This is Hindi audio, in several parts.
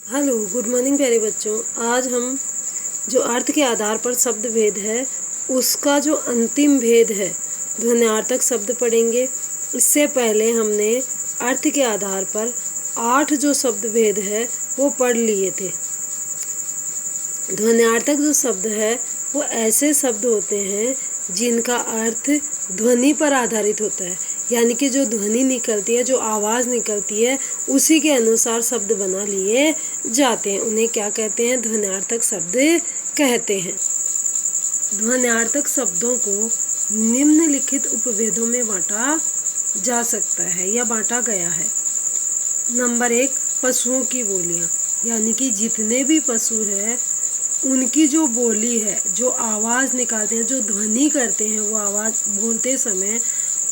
हेलो, गुड मॉर्निंग प्यारे बच्चों। आज हम जो अर्थ के आधार पर शब्द भेद है उसका जो अंतिम भेद है ध्वन्यार्थक शब्द पढ़ेंगे। इससे पहले हमने अर्थ के आधार पर 8 जो शब्द भेद है वो पढ़ लिए थे। ध्वन्यार्थक जो शब्द है वो ऐसे शब्द होते हैं जिनका अर्थ ध्वनि पर आधारित होता है, यानी कि जो ध्वनि निकलती है, जो आवाज़ निकलती है, उसी के अनुसार शब्द बना लिए जाते हैं। उन्हें क्या कहते हैं? ध्वन्यार्थक शब्द कहते हैं। ध्वन्यार्थक शब्दों को निम्नलिखित उपभेदों में बांटा जा सकता है या बांटा गया है। नंबर 1, पशुओं की बोलियां, यानी कि जितने भी पशु हैं उनकी जो बोली है, जो आवाज़ निकालते हैं, जो ध्वनि करते हैं, वो आवाज़ बोलते समय,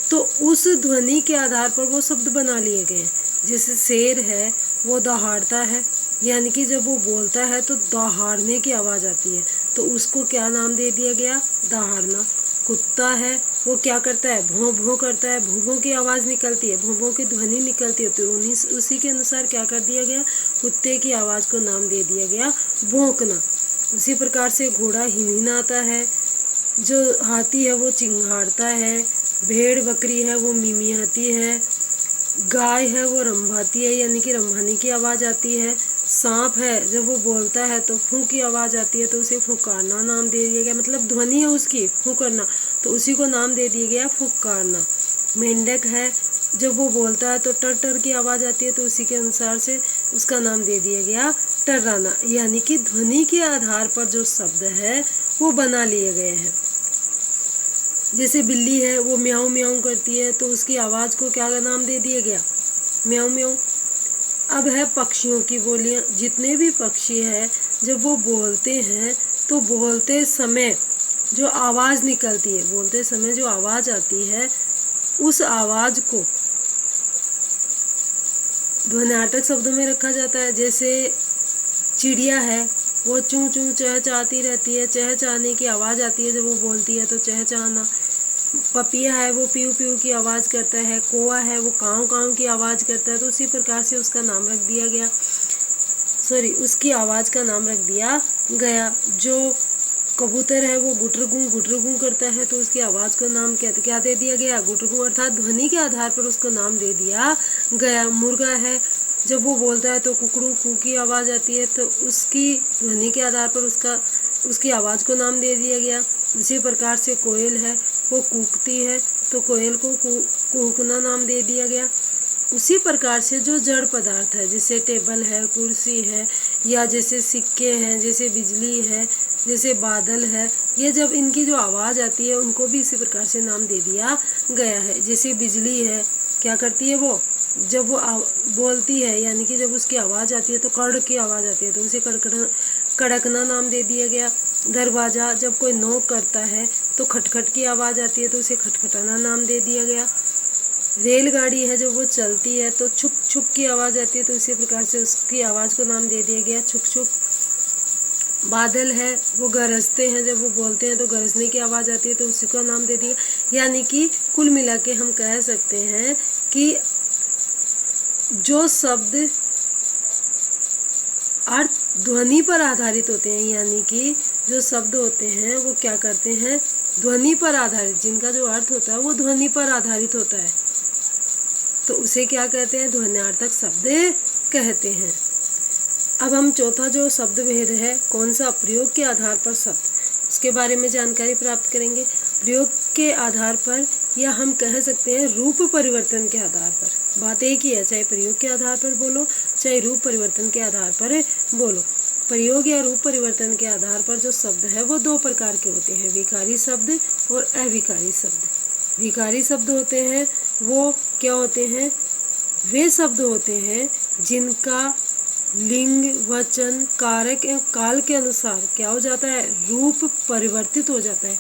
तो उस ध्वनि के आधार पर वो शब्द बना लिए गए हैं। जैसे शेर है वो दहाड़ता है, यानी कि जब वो बोलता है तो दहाड़ने की आवाज़ आती है, तो उसको क्या नाम दे दिया गया? दहाड़ना। कुत्ता है वो क्या करता है? भौं भौं करता है, भौं भौं की आवाज़ निकलती है, भौं भौं की ध्वनि निकलती है, तो उसी के अनुसार क्या कर दिया गया? कुत्ते की आवाज़ को नाम दे दिया गया भौंकना। उसी प्रकार से घोड़ा हिनहिनाता है, जो हाथी है वो चिंघाड़ता है, भेड़ बकरी है वो मिमियाती है, गाय है वो रंभाती है, यानी कि रंभाने की आवाज़ आती है। सांप है जब वो बोलता है तो फूं की आवाज़ आती है, तो उसे फुकारना नाम दे दिया गया, मतलब ध्वनि है उसकी फुकारना, तो उसी को नाम दे दिया गया फुकारना। मेंढक है जब वो बोलता है तो टर टर की आवाज़ आती है, तो उसी के अनुसार से उसका नाम दे दिया गया टर्राना। यानी कि ध्वनि के आधार पर जो शब्द है वो बना लिए गए हैं। जैसे बिल्ली है वो म्याऊं म्याऊं करती है, तो उसकी आवाज़ को क्या नाम दे दिया गया? म्याऊं म्याऊं। अब है पक्षियों की बोलियां। जितने भी पक्षी हैं जब वो बोलते हैं तो बोलते समय जो आवाज़ निकलती है, बोलते समय जो आवाज़ आती है, उस आवाज़ को ध्वन्यार्थक शब्दों में रखा जाता है। जैसे चिड़िया है वो चूं चूं चहचहाती रहती है, चहचहाने की आवाज़ आती है, जब वो बोलती है तो चहचहाना। पपिया है वो पीऊ पीऊ की आवाज़ करता है, कौवा है वो काऊ काऊ की आवाज़ करता है, तो उसी प्रकार से उसका नाम रख दिया गया, उसकी आवाज़ का नाम रख दिया गया। जो कबूतर है वो गुटरगू करता है, तो उसकी आवाज़ को नाम क्या दे दिया गया? गुटरगू, अर्थात ध्वनि के आधार पर उसको नाम दे दिया गया। मुर्गा है जब वो बोलता है तो कुकड़ू कू की आवाज़ आती है, तो उसकी ध्वनि के आधार पर उसकी आवाज़ को नाम दे दिया गया। उसी प्रकार से कोयल है वो कूकती है, तो कोयल को कूकना नाम दे दिया गया। उसी प्रकार से जो जड़ पदार्थ है, जैसे टेबल है, कुर्सी है, या जैसे सिक्के हैं, जैसे बिजली है, जैसे बादल है, ये जब इनकी जो आवाज़ आती है उनको भी इसी प्रकार से नाम दे दिया गया है। जैसे बिजली है क्या करती है? वो जब वो बोलती है, यानी कि जब उसकी आवाज़ आती है तो कड़क की आवाज़ आती है, तो उसे कड़कना नाम दे दिया गया। दरवाज़ा जब कोई नॉक करता है तो खटखट की आवाज़ आती है, तो उसे खटखटाना नाम दे दिया गया। रेलगाड़ी है जब वो चलती है तो छुक छुक की आवाज़ आती है, तो इसी प्रकार से उसकी आवाज़ को नाम दे दिया गया छुक छुक। बादल है वो गरजते हैं, जब वो बोलते हैं तो गरजने की आवाज़ आती है, तो उसी का नाम दे दिया। यानी कि कुल मिला के हम कह सकते हैं कि जो शब्द अर्थ ध्वनि पर आधारित होते हैं, यानी कि जो शब्द होते हैं वो क्या करते हैं? ध्वनि पर आधारित, जिनका जो अर्थ होता है वो ध्वनि पर आधारित होता है, तो उसे क्या कहते हैं? ध्वन्यार्थक शब्द कहते हैं। अब हम चौथा जो शब्द भेद है, कौन सा? प्रयोग के आधार पर शब्द, उसके बारे में जानकारी प्राप्त करेंगे। प्रयोग के आधार पर, या हम कह सकते हैं रूप परिवर्तन के आधार पर। बात एक ही है, चाहे प्रयोग के आधार पर बोलो चाहे रूप परिवर्तन के आधार पर बोलो। प्रयोग या रूप परिवर्तन के आधार पर जो शब्द है वो दो प्रकार के होते हैं, विकारी शब्द और अविकारी शब्द। विकारी शब्द होते हैं वो क्या होते हैं? वे शब्द होते हैं जिनका लिंग, वचन, कारक एवं काल के अनुसार क्या हो जाता है? रूप परिवर्तित हो जाता है।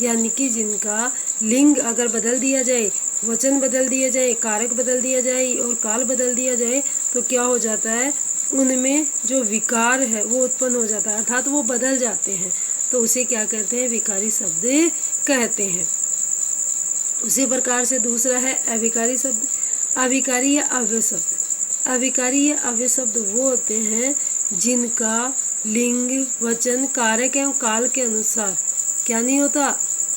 यानी कि जिनका लिंग अगर बदल दिया जाए, वचन बदल दिया जाए, कारक बदल दिया जाए और काल बदल दिया जाए, तो क्या हो जाता है? उनमें जो विकार है वो उत्पन्न हो जाता है, अर्थात वो बदल जाते हैं, तो उसे क्या कहते हैं? विकारी शब्द कहते हैं। उसी प्रकार से दूसरा है अविकारी शब्द। अविकारी या अव्यय शब्द। अविकारी या अव्यय शब्द वो होते हैं जिनका लिंग, वचन, कारक एवं काल के अनुसार क्या नहीं होता,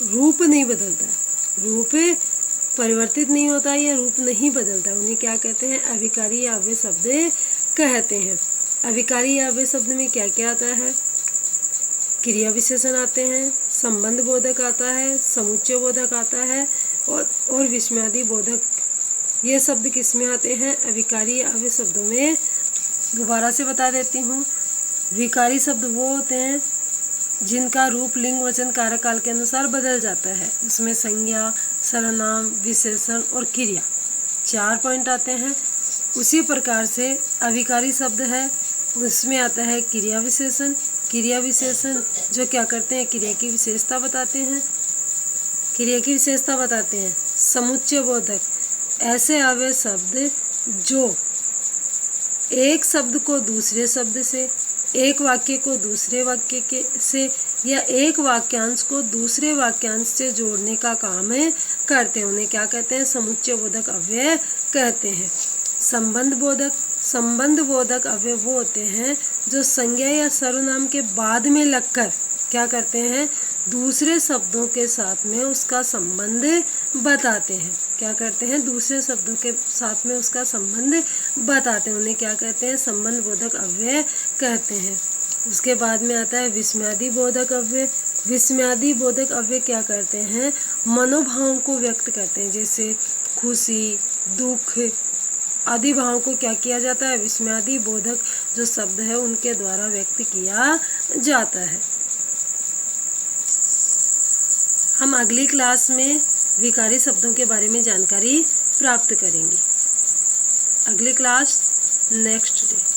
रूप नहीं बदलता है, रूप परिवर्तित नहीं होता या रूप नहीं बदलता, उन्हें क्या कहते हैं, अविकारी या अव्यय शब्द कहते हैं। अविकारी या अव्यय शब्द में क्या क्या आता है, क्रिया विशेषण आते हैं, संबंध बोधक आता है, समुच्चय बोधक आता है और विस्मयादि बोधक। ये शब्द किस में आते हैं, अविकारी या अव्यय शब्दों में। दोबारा से बता देती हूँ, विकारी शब्द वो होते हैं जिनका रूप, लिंग, वचन, कारक, काल के अनुसार बदल जाता है। उसमें संज्ञा, सर्वनाम, विशेषण और क्रिया 4 पॉइंट आते हैं। उसी प्रकार से अविकारी शब्द है, उसमें आता है क्रिया विशेषण। क्रिया विशेषण जो क्या करते हैं, क्रिया की विशेषता बताते हैं, क्रिया की विशेषता बताते हैं। समुच्चय बोधक, ऐसे अव्यय शब्द जो एक शब्द को दूसरे शब्द से, एक वाक्य को दूसरे वाक्य के से या एक वाक्यांश को दूसरे वाक्यांश से जोड़ने का काम करते हैं, उन्हें क्या कहते हैं, समुच्चय बोधक अव्यय कहते हैं। संबंध बोधक, संबंध बोधक अव्यय वो होते हैं जो संज्ञा या सर्वनाम के बाद में लगकर क्या करते हैं, दूसरे शब्दों के साथ में उसका संबंध बताते हैं। क्या करते हैं, दूसरे शब्दों के साथ में उसका संबंध बताते हैं, उन्हें क्या कहते हैं, संबंध बोधक अव्यय कहते हैं। उसके बाद में आता है विस्मयादि बोधक अव्यय। विस्मयादि बोधक अव्यय क्या करते हैं, मनोभावों को व्यक्त करते हैं, जैसे खुशी, दुख आदि भावों को क्या किया जाता है, विस्मयादि बोधक जो शब्द है उनके द्वारा व्यक्त किया जाता है। हम अगली क्लास में विकारी शब्दों के बारे में जानकारी प्राप्त करेंगे। अगली क्लास नेक्स्ट डे।